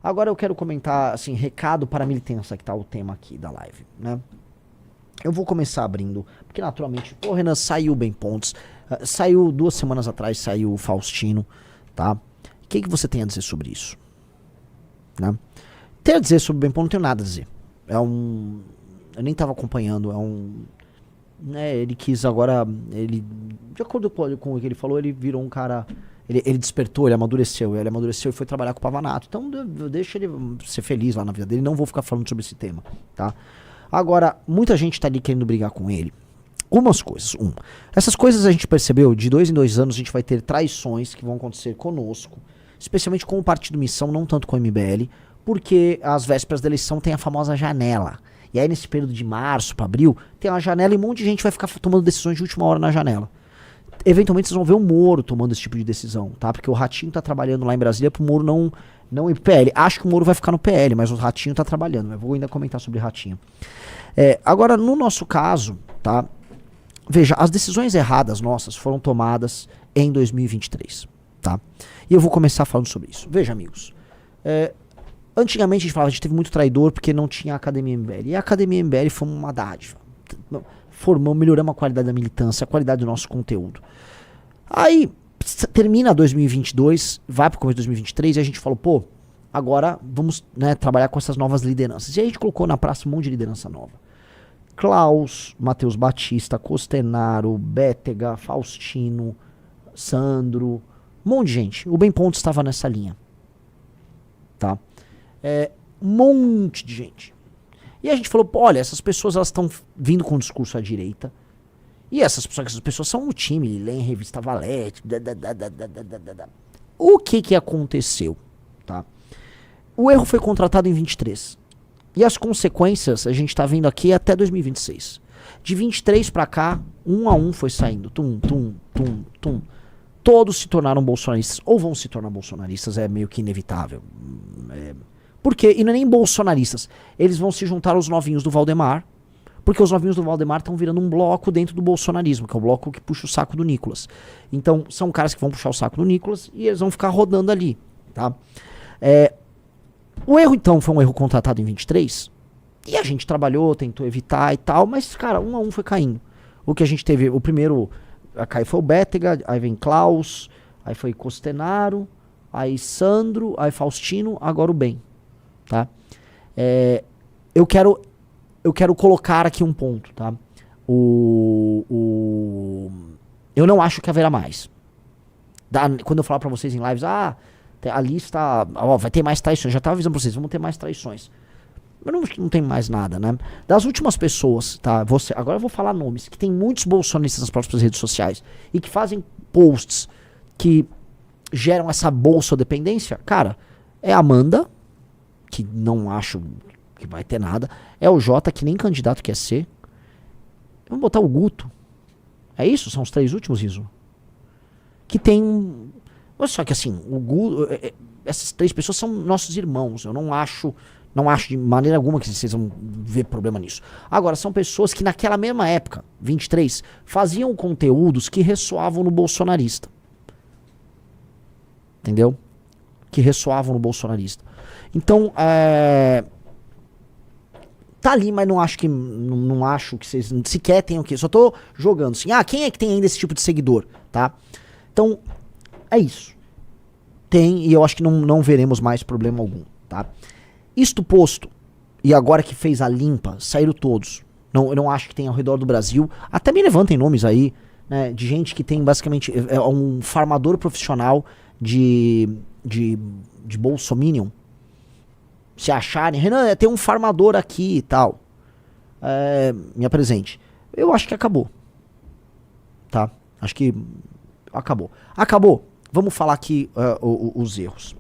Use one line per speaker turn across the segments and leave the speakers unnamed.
Agora eu quero comentar, assim, recado para a militância, que tá o tema aqui da live, né? Eu vou começar abrindo, porque naturalmente, pô, Renan, saiu o Bem Pontes, saiu 2 semanas atrás, saiu o Faustino, tá? O que você tem a dizer sobre isso? Né? Tem a dizer sobre o Bem Pontes, não tenho nada a dizer. Eu nem tava acompanhando, né, ele quis agora, de acordo com o que ele falou, ele virou um cara, ele despertou, ele amadureceu e foi trabalhar com o Pavanato. Então deixa ele ser feliz lá na vida dele, não vou ficar falando sobre esse tema, tá? Agora, muita gente tá ali querendo brigar com ele. Umas coisas. Essas coisas a gente percebeu, de 2 em 2 anos a gente vai ter traições que vão acontecer conosco, especialmente com o Partido Missão, não tanto com o MBL, porque às vésperas da eleição tem a famosa janela. E aí nesse período de março para abril, tem uma janela e um monte de gente vai ficar tomando decisões de última hora na janela. Eventualmente vocês vão ver o Moro tomando esse tipo de decisão, tá? Porque o Ratinho tá trabalhando lá em Brasília pro Moro não ir pro PL. Acho que o Moro vai ficar no PL, mas o Ratinho tá trabalhando. Eu vou ainda comentar sobre Ratinho. Agora, no nosso caso, tá? Veja, as decisões erradas nossas foram tomadas em 2023, tá? E eu vou começar falando sobre isso. Veja, amigos. Antigamente a gente falava, a gente teve muito traidor porque não tinha a Academia MBL. E a Academia MBL foi uma dádiva. Melhoramos a qualidade da militância, a qualidade do nosso conteúdo. Aí, termina 2022, vai pro começo de 2023 e a gente falou, pô, agora vamos, né, trabalhar com essas novas lideranças. E aí a gente colocou na praça um monte de liderança nova. Klaus, Matheus Batista, Costenaro, Bétega, Faustino, Sandro, um monte de gente. O Bem Pontes estava nessa linha. Tá? Um monte de gente. E a gente falou, pô, olha, essas pessoas elas estão vindo com um discurso à direita. E essas pessoas são um time, leem revista Valete. O que aconteceu? Tá? O erro foi contratado em 23. E as consequências a gente tá vendo aqui até 2026. De 23 pra cá, um a um foi saindo. Tum. Todos se tornaram bolsonaristas. Ou vão se tornar bolsonaristas, é meio que inevitável. Por quê? E não é nem bolsonaristas. Eles vão se juntar aos novinhos do Valdemar, porque os novinhos do Valdemar estão virando um bloco dentro do bolsonarismo, que é o bloco que puxa o saco do Nicolas. Então, são caras que vão puxar o saco do Nicolas e eles vão ficar rodando ali, tá? O erro, então, foi um erro contratado em 23, e a gente trabalhou, tentou evitar e tal, mas, cara, um a um foi caindo. O que a gente teve, o primeiro a cair foi o Bétega, aí vem Klaus, aí foi Costenaro, aí Sandro, aí Faustino, agora o Bem. Tá? Eu quero colocar aqui um ponto, tá? Eu não acho que haverá mais. Quando eu falar pra vocês em lives, a lista, vai ter mais traições. Já tava avisando pra vocês, vamos ter mais traições. Eu não tem mais nada, né? Das últimas pessoas, tá? Agora eu vou falar nomes, que tem muitos bolsonaristas nas próprias redes sociais e que fazem posts que geram essa bolsodependência. Cara, é a Amanda, que não acho que vai ter nada. É o Jota, que nem candidato quer ser. Vamos botar o Guto. É isso? São os 3 últimos, Riso? Que tem... Só que assim, o Guto... Essas 3 pessoas são nossos irmãos. Eu não acho de maneira alguma que vocês vão ver problema nisso. Agora, são pessoas que naquela mesma época, 23, faziam conteúdos que ressoavam no bolsonarista. Entendeu? Que ressoavam no bolsonarista. Então, tá ali, mas não acho que vocês sequer tenham que. Só tô jogando assim. Quem é que tem ainda esse tipo de seguidor, tá? Então, é isso. Tem, e eu acho que não veremos mais problema algum, tá? Isto posto, e agora que fez a limpa, saíram todos. Eu não acho que tem ao redor do Brasil. Até me levantem nomes aí, né, de gente que tem basicamente um farmador profissional de bolsominion. Se acharem, Renan, tem um farmador aqui e tal. Me apresente. Eu acho que acabou. Tá? Acho que acabou. Acabou. Vamos falar aqui os erros.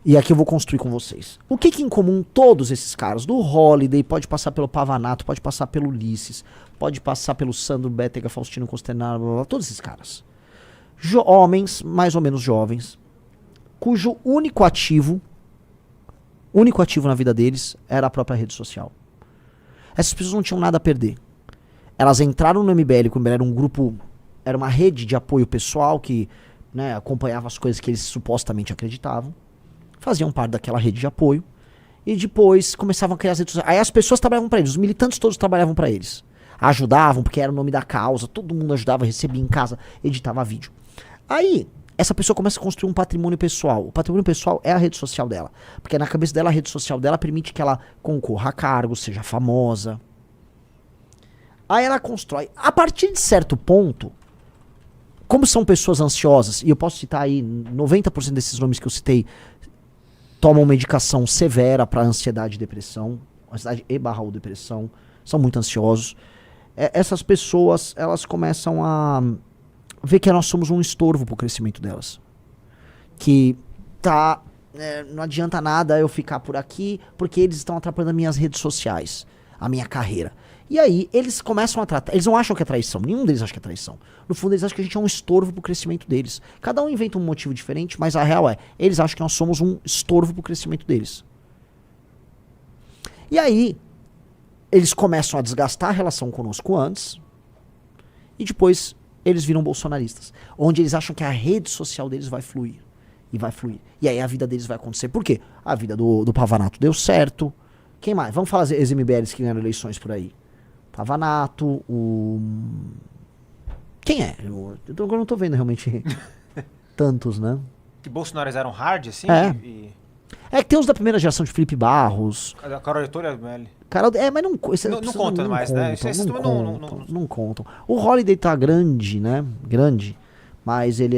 E aqui eu vou construir com vocês. O que em comum todos esses caras? Do Holiday, pode passar pelo Pavanato, pode passar pelo Ulisses, pode passar pelo Sandro, Bétega, Faustino, Costenaro, blá, blá, blá, todos esses caras. Homens, mais ou menos jovens, cujo único ativo na vida deles era a própria rede social. Essas pessoas não tinham nada a perder. Elas entraram no MBL, quando era um grupo, era uma rede de apoio pessoal que, né, acompanhava as coisas que eles supostamente acreditavam. faziam parte daquela rede de apoio, e depois começavam a criar as redes sociais. Aí as pessoas trabalhavam para eles, os militantes todos trabalhavam para eles. Ajudavam, porque era o nome da causa, todo mundo ajudava, recebia em casa, editava vídeo. Aí, essa pessoa começa a construir um patrimônio pessoal. O patrimônio pessoal é a rede social dela. Porque na cabeça dela, a rede social dela permite que ela concorra a cargos, seja famosa. Aí ela constrói. A partir de certo ponto, como são pessoas ansiosas, e eu posso citar aí 90% desses nomes que eu citei, tomam medicação severa para ansiedade e depressão, ansiedade e/ou depressão, são muito ansiosos. Essas pessoas, elas começam a ver que nós somos um estorvo pro crescimento delas. Que não adianta nada eu ficar por aqui, porque eles estão atrapalhando as minhas redes sociais, a minha carreira. E aí, eles começam a tratar, eles não acham que é traição, nenhum deles acha que é traição. No fundo, eles acham que a gente é um estorvo pro crescimento deles. Cada um inventa um motivo diferente, mas a real eles acham que nós somos um estorvo pro crescimento deles. E aí, eles começam a desgastar a relação conosco antes, e depois eles viram bolsonaristas, onde eles acham que a rede social deles vai fluir. E vai fluir. E aí a vida deles vai acontecer. Por quê? A vida do Pavanato deu certo. Quem mais? Vamos falar as MBLs que ganharam eleições por aí. Pavanato, Quem é? Eu não tô vendo realmente tantos, né?
Que Bolsonaros eram hard, assim?
É que tem os da primeira geração de Felipe Barros.
A Carol Heitor e a MBL.
Mas não
conta mais, né?
Não contam. O Holiday tá grande, né? Grande. Mas ele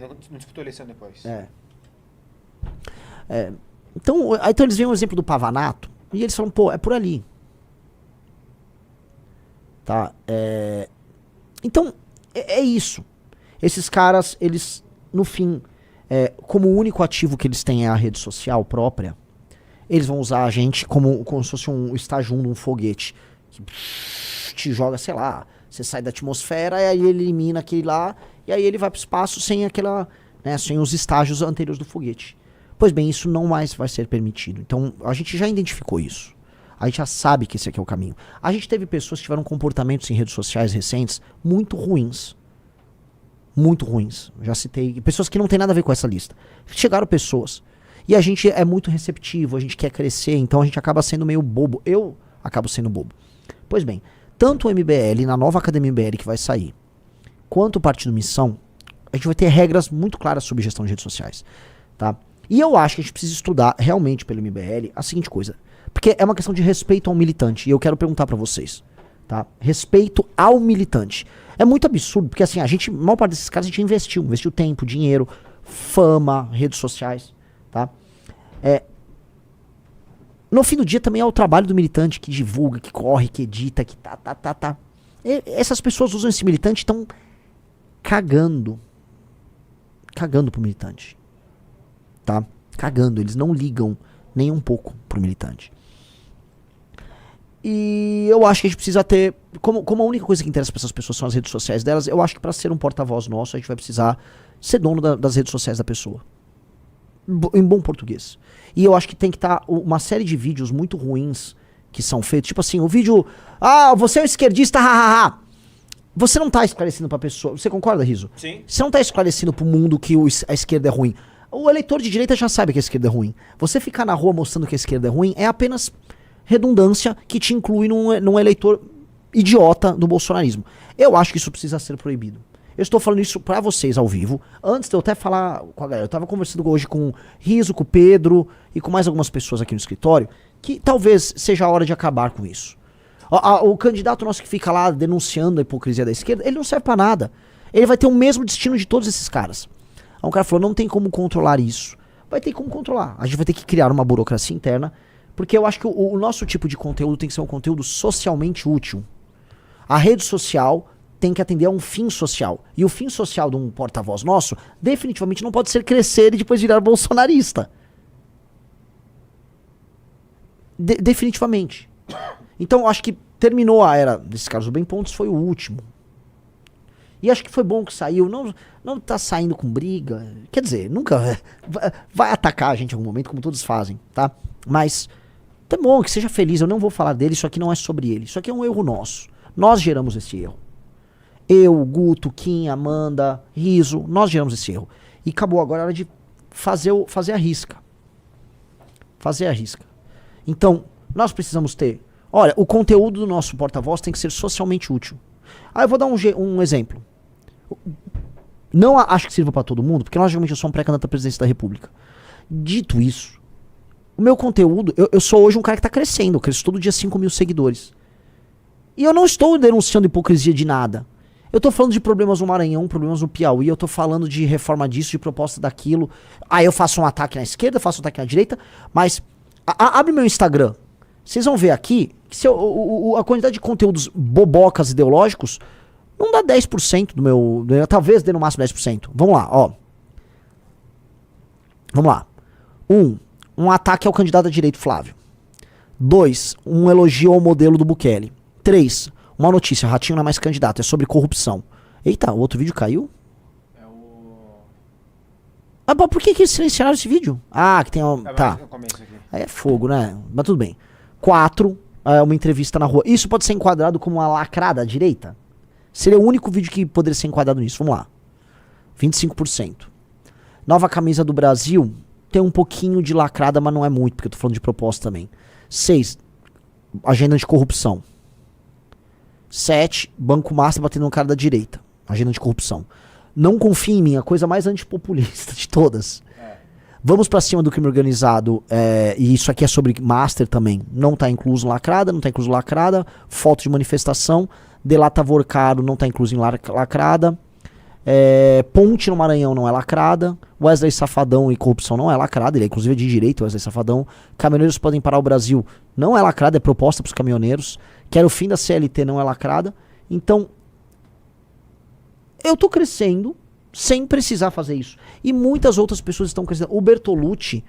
não disputou eleição depois.
Então eles veem o exemplo do Pavanato e eles falam, pô, é por ali. Tá? Então, é isso. Esses caras, eles, no fim, como o único ativo que eles têm é a rede social própria, eles vão usar a gente como se fosse um estágio 1 de um foguete. Que te joga, sei lá, você sai da atmosfera e aí ele elimina aquele lá, e aí ele vai pro espaço sem sem os estágios anteriores do foguete. Pois bem, isso não mais vai ser permitido. Então, a gente já identificou isso. A gente já sabe que esse aqui é o caminho. A gente teve pessoas que tiveram comportamentos em redes sociais recentes muito ruins. Muito ruins. Já citei. Pessoas que não tem nada a ver com essa lista. Chegaram pessoas. E a gente é muito receptivo, a gente quer crescer, então a gente acaba sendo meio bobo. Eu acabo sendo bobo. Pois bem, tanto o MBL, na nova Academia MBL que vai sair, quanto o Partido Missão, a gente vai ter regras muito claras sobre gestão de redes sociais. Tá? E eu acho que a gente precisa estudar realmente pelo MBL a seguinte coisa. Porque é uma questão de respeito ao militante. E eu quero perguntar pra vocês. Tá? Respeito ao militante. É muito absurdo, porque assim, a maior parte desses caras a gente investiu tempo, dinheiro, fama, redes sociais. Tá? No fim do dia também é o trabalho do militante que divulga, que corre, que edita, que tá. Essas pessoas usam esse militante e estão cagando pro militante. Tá? Cagando, eles não ligam nem um pouco pro militante. E eu acho que a gente precisa ter, como a única coisa que interessa para essas pessoas são as redes sociais delas, eu acho que para ser um porta-voz nosso, a gente vai precisar ser dono das redes sociais da pessoa. Em bom português. E eu acho que tem que estar uma série de vídeos muito ruins que são feitos. Tipo assim, o vídeo... você é um esquerdista, hahaha. Você não tá esclarecendo pra pessoa... Você concorda, Riso?
Sim.
Você não tá esclarecendo pro mundo que a esquerda é ruim. O eleitor de direita já sabe que a esquerda é ruim. Você ficar na rua mostrando que a esquerda é ruim é apenas redundância que te inclui num eleitor idiota do bolsonarismo. Eu acho que isso precisa ser proibido. Eu estou falando isso pra vocês ao vivo. Antes de eu até falar com a galera, eu tava conversando hoje com o Riso, com o Pedro e com mais algumas pessoas aqui no escritório, que talvez seja a hora de acabar com isso. O candidato nosso que fica lá denunciando a hipocrisia da esquerda, ele não serve pra nada. Ele vai ter o mesmo destino de todos esses caras. Aí um cara falou, não tem como controlar isso. Vai ter como controlar. A gente vai ter que criar uma burocracia interna, porque eu acho que o nosso tipo de conteúdo tem que ser um conteúdo socialmente útil. A rede social tem que atender a um fim social. E o fim social de um porta-voz nosso definitivamente não pode ser crescer e depois virar bolsonarista. Definitivamente. Então, acho que terminou a era desses caras do Bem Pontos, foi o último. E acho que foi bom que saiu. Não tá saindo com briga. Quer dizer, nunca vai atacar a gente em algum momento, como todos fazem, tá? Mas é bom que seja feliz. Eu não vou falar dele, isso aqui não é sobre ele. Isso aqui é um erro nosso. Nós geramos esse erro. Eu, Guto, Kim, Amanda, Riso, nós geramos esse erro. E acabou agora a hora de fazer a risca. Fazer a risca. Então, nós precisamos ter... Olha, o conteúdo do nosso porta-voz tem que ser socialmente útil. Aí eu vou dar um exemplo. Não acho que sirva para todo mundo, porque logicamente eu sou um pré-candidato à presidência da República. Dito isso, o meu conteúdo... Eu sou hoje um cara que tá crescendo. Eu cresço todo dia 5 mil seguidores. E eu não estou denunciando hipocrisia de nada. Eu tô falando de problemas no Maranhão, problemas no Piauí, eu tô falando de reforma disso, de proposta daquilo. Aí eu faço um ataque na esquerda, faço um ataque na direita, mas abre meu Instagram. Vocês vão ver aqui que a quantidade de conteúdos bobocas ideológicos não dá 10% do meu... Talvez dê no máximo 10%. Vamos lá, ó. Vamos lá. Um ataque ao candidato à direita Flávio. 2, um elogio ao modelo do Bukele. 3, uma notícia, Ratinho não é mais candidato, é sobre corrupção. Eita, o outro vídeo caiu?
É o...
Ah, por que eles silenciaram esse vídeo? Ah, que tem... Tá. Aí é fogo, né? Mas tudo bem. 4, uma entrevista na rua. Isso pode ser enquadrado como uma lacrada à direita? Seria o único vídeo que poderia ser enquadrado nisso. Vamos lá. 25%. Nova camisa do Brasil tem um pouquinho de lacrada, mas não é muito, porque eu tô falando de proposta também. 6, agenda de corrupção. 7, Banco Master batendo no cara da direita. Agenda de corrupção. Não confie em mim, a coisa mais antipopulista de todas. Vamos pra cima do crime organizado. E isso aqui é sobre Master também. Não tá incluso lacrada, não tá incluso lacrada. Foto de manifestação. Delata Vorcaro não tá incluso em lacrada. Ponte no Maranhão não é lacrada. Wesley Safadão e corrupção não é lacrada. Ele é inclusive de direito, Wesley Safadão. Caminhoneiros podem parar o Brasil não é lacrada, é proposta pros caminhoneiros. Quero o fim da CLT não é lacrada. Então, eu tô crescendo sem precisar fazer isso. E muitas outras pessoas estão crescendo. O Bertolucci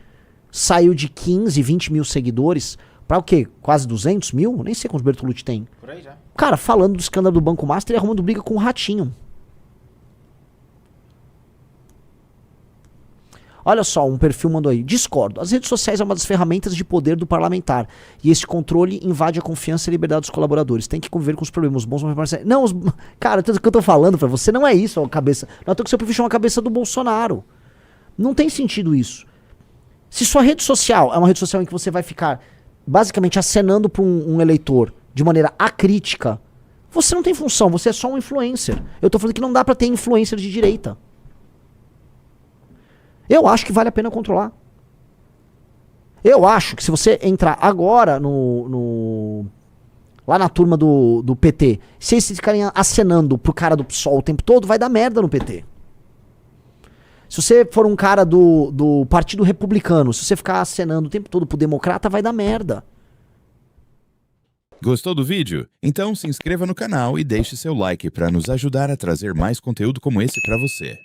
saiu de 15, 20 mil seguidores pra o quê? Quase 200 mil? Nem sei quantos Bertolucci tem.
Por aí já.
Cara, falando do escândalo do Banco Master e arrumando briga com o Ratinho. Olha só, um perfil mandou aí. Discordo. As redes sociais é uma das ferramentas de poder do parlamentar. E esse controle invade a confiança e a liberdade dos colaboradores. Tem que conviver com os problemas bons. Não, cara, o que eu tô falando pra você não é isso, a cabeça. Não é que seu perfil chama a cabeça do Bolsonaro. Não tem sentido isso. Se sua rede social é uma rede social em que você vai ficar basicamente acenando pra um eleitor de maneira acrítica, você não tem função, você é só um influencer. Eu tô falando que não dá pra ter influencer de direita. Eu acho que vale a pena controlar. Eu acho que se você entrar agora lá na turma do PT, se eles ficarem acenando pro cara do PSOL o tempo todo, vai dar merda no PT. Se você for um cara do Partido Republicano, se você ficar acenando o tempo todo pro Democrata, vai dar merda.
Gostou do vídeo? Então se inscreva no canal e deixe seu like para nos ajudar a trazer mais conteúdo como esse para você.